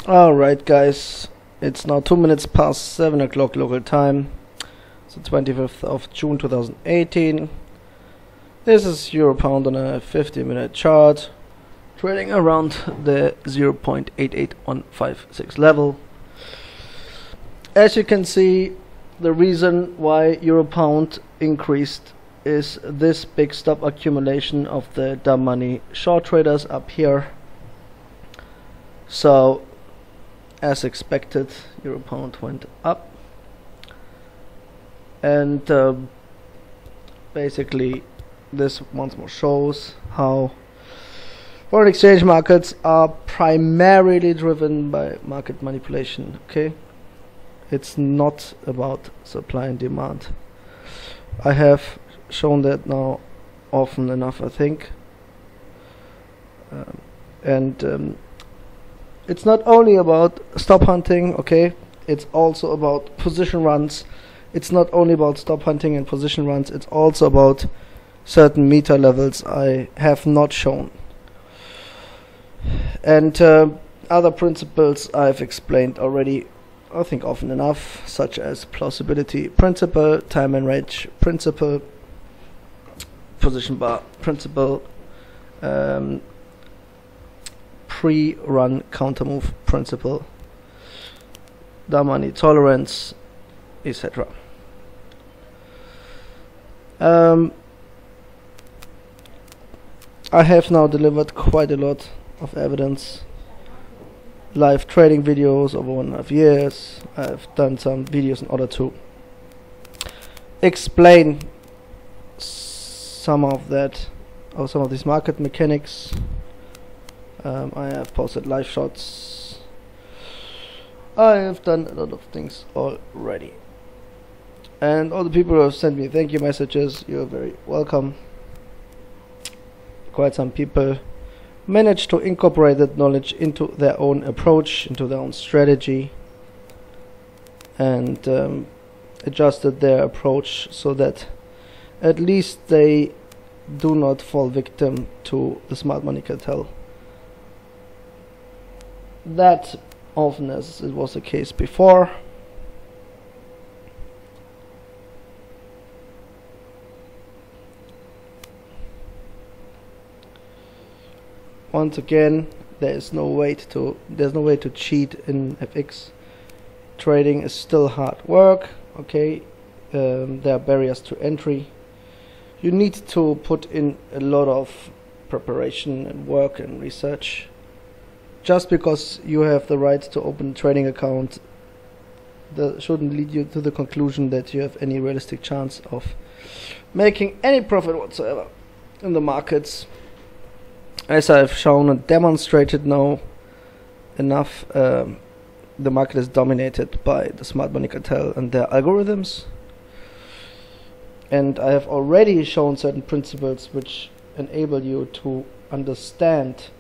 Alright guys, it's now 2 minutes past 7 o'clock local time. It's the 25th of June 2018. This is Euro Pound on a 50-minute chart, trading around the 0.88156 level. As you can see, the reason why Euro Pound increased is this big stop accumulation of the dumb money short traders up here. So as expected, Euro Pound went up, and basically this once more shows how foreign exchange markets are primarily driven by market manipulation. Okay, it's not about supply and demand. I have shown that now often enough, I think, it's not only about stop hunting, okay, it's also about position runs. It's not only about stop hunting and position runs, it's also about certain meter levels I have not shown. And other principles I've explained already, I think often enough, such as plausibility principle, time and range principle, position bar principle, pre-run counter move principle, dumb money tolerance, etc. I have now delivered quite a lot of evidence, live trading videos over 1.5 years. I've done some videos in order to explain some of that, or some of these market mechanics. I have posted live shots. I have done a lot of things already, and all the people who have sent me thank you messages, you're very welcome. Quite some people managed to incorporate that knowledge into their own approach, into their own strategy, and adjusted their approach so that at least they do not fall victim to the smart money cartel. That often, as it was the case before. Once again, there's no way to cheat in FX. Trading is still hard work. Okay, there are barriers to entry. You need to put in a lot of preparation and work and research. Just because you have the right to open a trading account, that shouldn't lead you to the conclusion that you have any realistic chance of making any profit whatsoever in the markets. As I've shown and demonstrated now enough, the market is dominated by the smart money cartel and their algorithms. And I have already shown certain principles which enable you to understand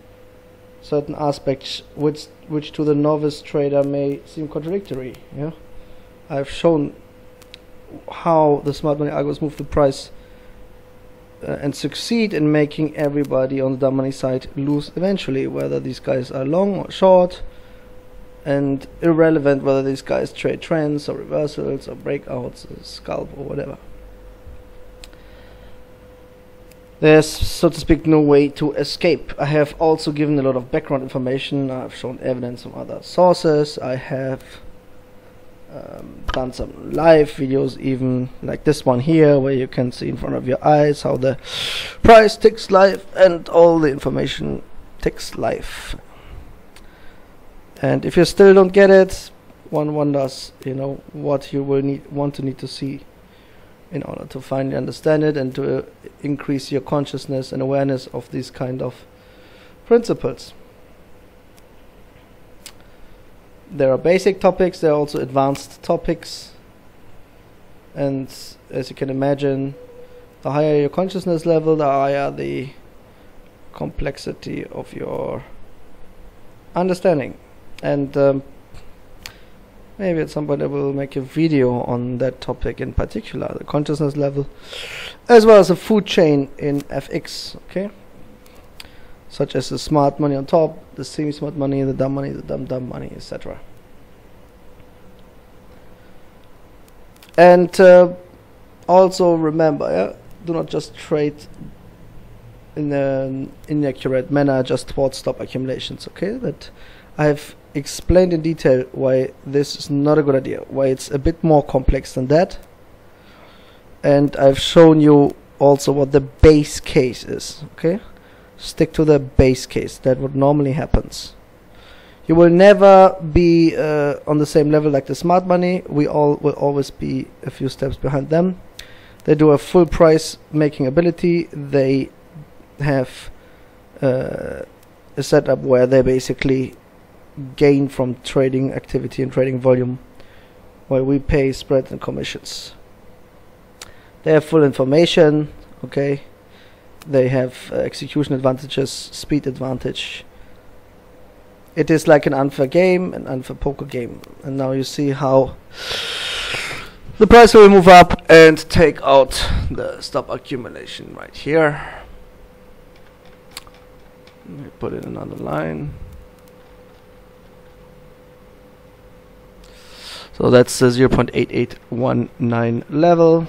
certain aspects which to the novice trader may seem contradictory. Yeah, I've shown how the smart money algorithms move the price and succeed in making everybody on the dumb money side lose eventually, whether these guys are long or short, and irrelevant whether these guys trade trends or reversals or breakouts or scalp or whatever. There's, so to speak, no way to escape. I have also given a lot of background information. I've shown evidence from other sources. I have done some live videos, even like this one here, where you can see in front of your eyes how the price ticks live and all the information ticks live. And if you still don't get it, one wonders, you know, what you will want to see in order to finally understand it and to increase your consciousness and awareness of these kind of principles. There are basic topics, there are also advanced topics, and as you can imagine, the higher your consciousness level, the higher the complexity of your understanding. And maybe at some point I will make a video on that topic in particular, the consciousness level, as well as the food chain in FX. Okay, such as the smart money on top, the semi-smart money, the dumb money, the dumb money, etc. And also remember, do not just trade in an inaccurate manner just towards stop accumulations. Okay, that I have explained in detail why this is not a good idea, why it's a bit more complex than that, and I've shown you also what the base case is. Okay, stick to the base case. That what normally happens. You will never be on the same level like the smart money. We all will always be a few steps behind them. They do a full price making ability. They have a setup where they basically gain from trading activity and trading volume, while we pay spread and commissions. They have full information. Okay, they have execution advantages, speed advantage. It is like an unfair game, an unfair poker game. And now you see how the price will move up and take out the stop accumulation right here. Let me put in another line. So that's the 0.8819 level.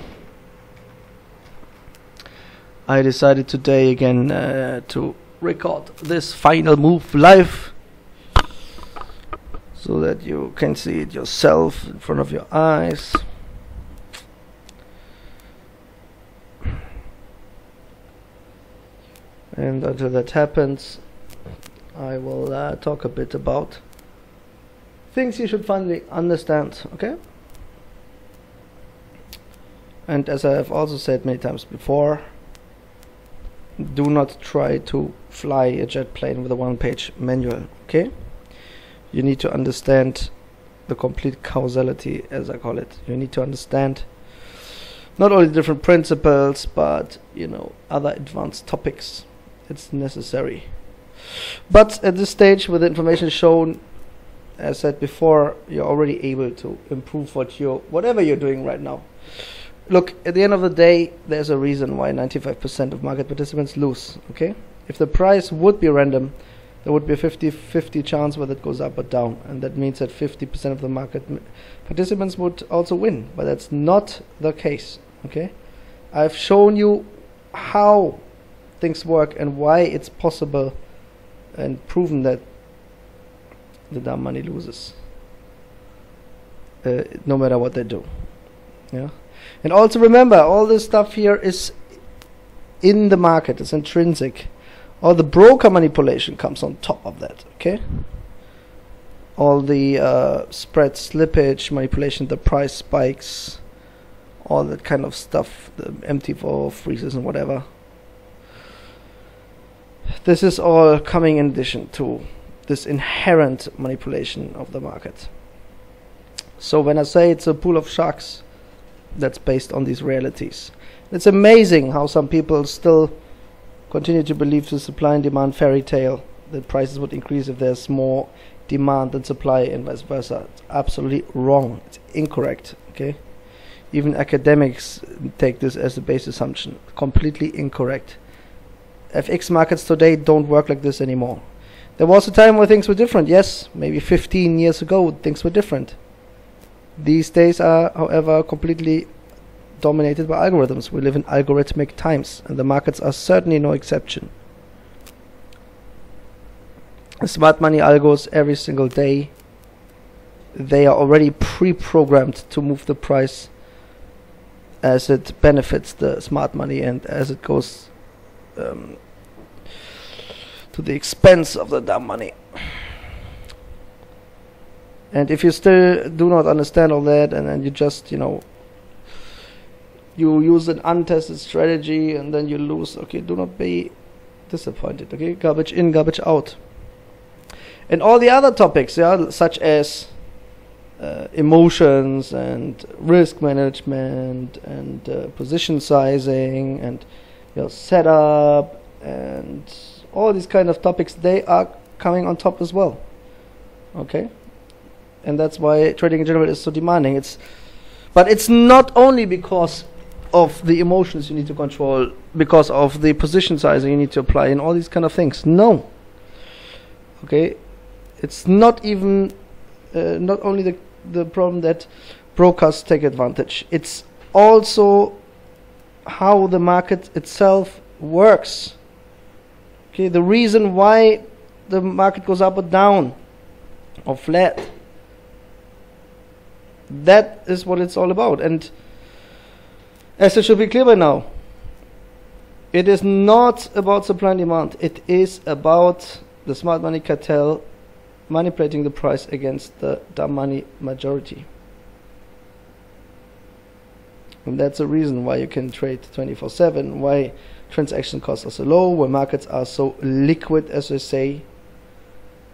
I decided today again to record this final move live, so that you can see it yourself in front of your eyes. And until that happens, I will talk a bit about things you should finally understand. Okay? And as I have also said many times before, do not try to fly a jet plane with a one-page manual. Okay? You need to understand the complete causality, as I call it. You need to understand not only different principles, but other advanced topics. It's necessary. But at this stage, with the information shown, as said before, you're already able to improve whatever you're doing right now. Look, at the end of the day, there's a reason why 95% of market participants lose. Okay, if the price would be random, there would be a 50-50 chance whether it goes up or down, and that means that 50% of the market participants would also win, but that's not the case. Okay, I've shown you how things work and why it's possible, and proven that the dumb money loses no matter what they do. Yeah, and also remember, all this stuff here is in the market, it's intrinsic. All the broker manipulation comes on top of that. Okay, all the spread slippage manipulation, the price spikes, all that kind of stuff, the MT4 freezes and whatever. This is all coming in addition to this inherent manipulation of the market. So when I say it's a pool of sharks, that's based on these realities. It's amazing how some people still continue to believe the supply and demand fairy tale, that prices would increase if there's more demand than supply, and vice versa. It's absolutely wrong. It's incorrect. Okay, even academics take this as a base assumption. Completely incorrect. FX markets today don't work like this anymore. There was a time where things were different. Yes, maybe 15 years ago things were different. These days are, however, completely dominated by algorithms. We live in algorithmic times, and the markets are certainly no exception. Smart money algos every single day, they are already pre-programmed to move the price as it benefits the smart money and as it goes to the expense of the dumb money. And if you still do not understand all that, and then you just you use an untested strategy and then you lose, okay, do not be disappointed. Okay, garbage in, garbage out. And all the other topics, yeah, such as emotions and risk management and position sizing and setup and all these kind of topics, they are coming on top as well. Okay, and that's why trading in general is so demanding. But it's not only because of the emotions you need to control, because of the position sizing you need to apply, and all these kind of things. No. Okay, it's not even not only the problem that brokers take advantage. It's also how the market itself works. Okay, the reason why the market goes up or down or flat. That is what it's all about. And as it should be clear by now, it is not about supply and demand. It is about the smart money cartel manipulating the price against the dumb money majority. And that's the reason why you can trade 24/7, why transaction costs are so low, why markets are so liquid, as they say.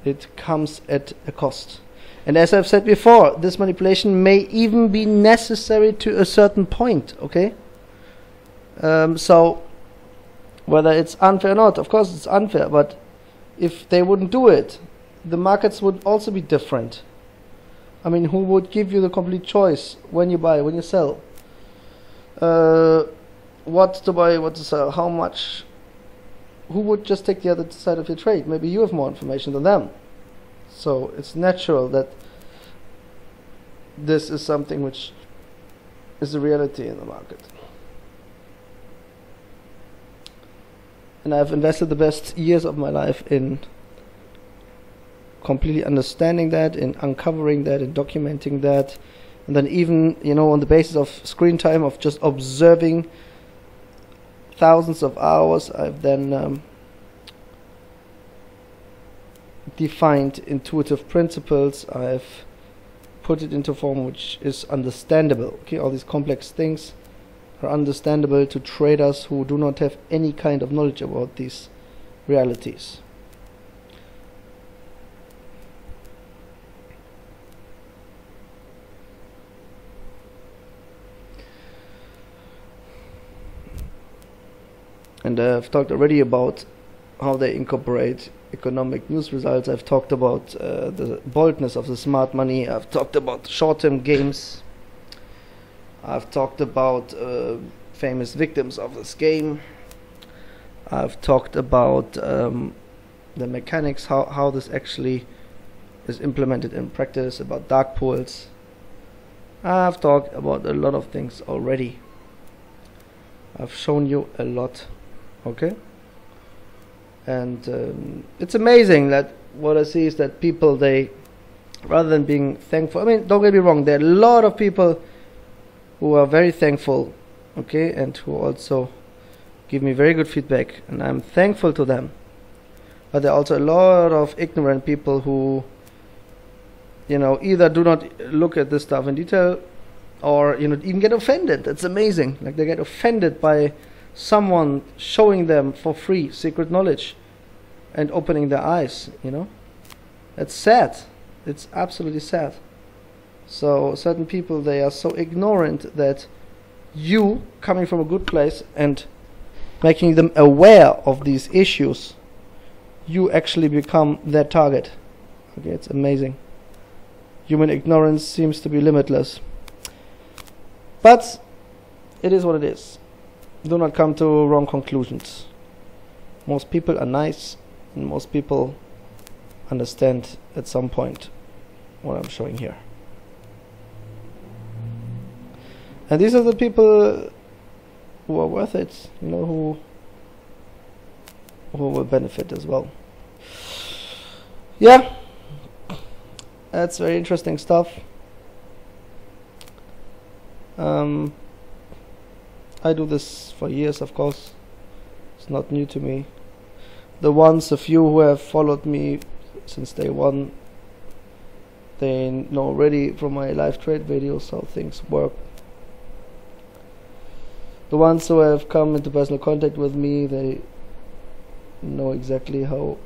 It comes at a cost. And as I've said before, this manipulation may even be necessary to a certain point, okay? So, whether it's unfair or not, of course it's unfair, but if they wouldn't do it, the markets would also be different. I mean, who would give you the complete choice when you buy, when you sell? What to buy, what to sell, how much? Who would just take the other side of your trade? Maybe you have more information than them. So it's natural that this is something which is a reality in the market. And I've invested the best years of my life in completely understanding that, in uncovering that, in documenting that, and then even, you know, on the basis of screen time, of just observing thousands of hours, I've then defined intuitive principles. I've put it into form which is understandable. Okay, all these complex things are understandable to traders who do not have any kind of knowledge about these realities. And I've talked already about how they incorporate economic news results. I've talked about the boldness of the smart money. I've talked about short-term games. I've talked about famous victims of this game. I've talked about the mechanics, how this actually is implemented in practice, about dark pools. I've talked about a lot of things already. I've shown you a lot. Okay, and it's amazing that what I see is that people, they, rather than being thankful, I mean, don't get me wrong, there are a lot of people who are very thankful, okay, and who also give me very good feedback, and I'm thankful to them. But there are also a lot of ignorant people who, you know, either do not look at this stuff in detail, or, you know, even get offended. That's amazing. Like, they get offended by someone showing them for free secret knowledge and opening their eyes, you know. It's sad. It's absolutely sad. So certain people, they are so ignorant that you, coming from a good place and making them aware of these issues, you actually become their target. Okay, it's amazing. Human ignorance seems to be limitless. But it is what it is. Do not come to wrong conclusions. Most people are nice, and most people understand at some point what I'm showing here. And these are the people who are worth it, you know, who will benefit as well. Yeah, that's very interesting stuff. I do this for years, of course. It's not new to me. The ones of you who have followed me since day one, they know already from my live trade videos how things work. The ones who have come into personal contact with me, they know exactly how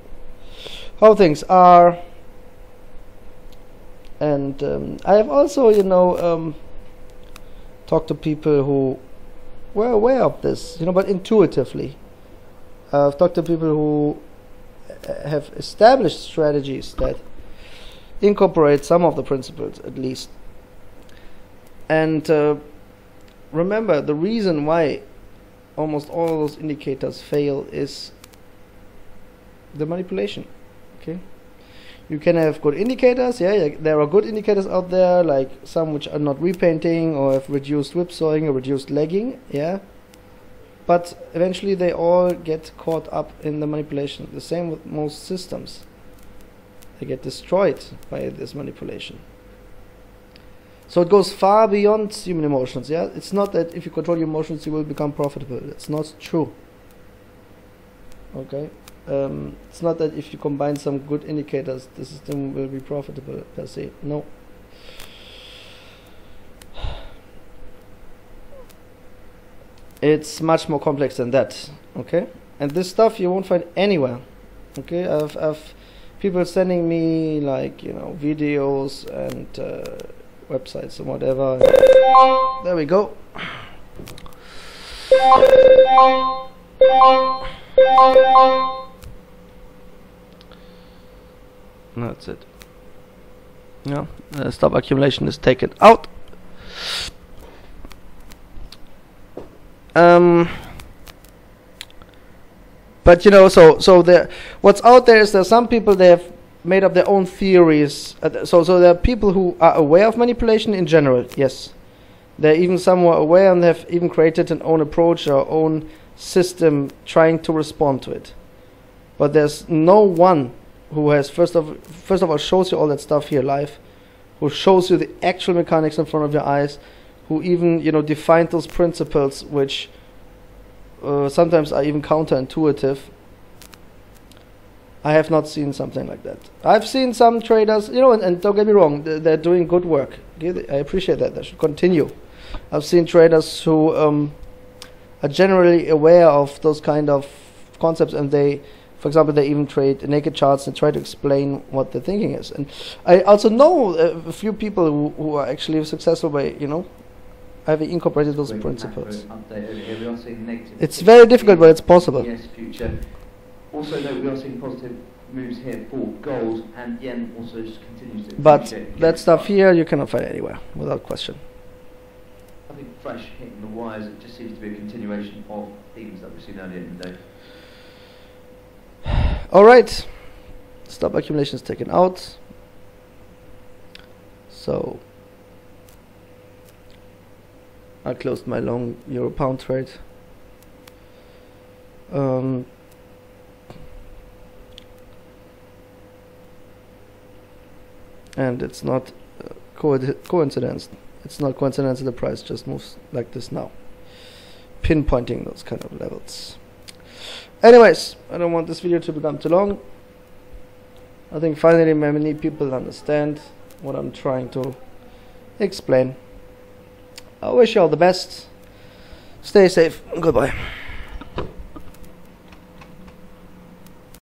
things are. And I have also, you know, talked to people who were aware of this, you know, but intuitively. I've talked to people who have established strategies that incorporate some of the principles, at least. And remember, the reason why almost all those indicators fail is the manipulation. Okay, you can have good indicators. Yeah, there are good indicators out there, like some which are not repainting or have reduced whipsawing or reduced lagging. Yeah, but eventually they all get caught up in the manipulation. The same with most systems. They get destroyed by this manipulation. So it goes far beyond human emotions. Yeah, it's not that if you control your emotions you will become profitable. That's not true. Okay, it's not that if you combine some good indicators the system will be profitable per se. No. It's much more complex than that. Okay, and this stuff you won't find anywhere. Okay, I've people sending me, like, you know, videos and websites and whatever. There we go. That's it. Yeah, the stop accumulation is taken out. But you know, so there, what's out there is there's some people, they have made up their own theories. So there are people who are aware of manipulation in general. Yes, they're even somewhat aware, and they've even created an own approach or own system trying to respond to it. But there's no one who has first of all shows you all that stuff here live, who shows you the actual mechanics in front of your eyes, who even, you know, defined those principles, which sometimes are even counterintuitive. I have not seen something like that. I've seen some traders, you know, and don't get me wrong, they're doing good work. I appreciate that. They should continue. I've seen traders who are generally aware of those kind of concepts, and they, for example, they even trade naked charts and try to explain what the thinking is. And I also know a few people who are actually successful by, you know, having incorporated those principles. It's very difficult, but it's possible. Yes, future. Also, though, we are seeing positive moves here for gold, and yen also just continues to. But that stuff here you cannot find anywhere, without question. I think fresh hitting the wires, it just seems to be a continuation of themes that we've seen earlier in the day. All right, stop accumulation is taken out. So I closed my long euro pound trade. And it's not coincidence. It's not coincidence that the price just moves like this now, pinpointing those kind of levels. Anyways, I don't want this video to become too long. I think finally many people understand what I'm trying to explain. I wish you all the best. Stay safe. Goodbye.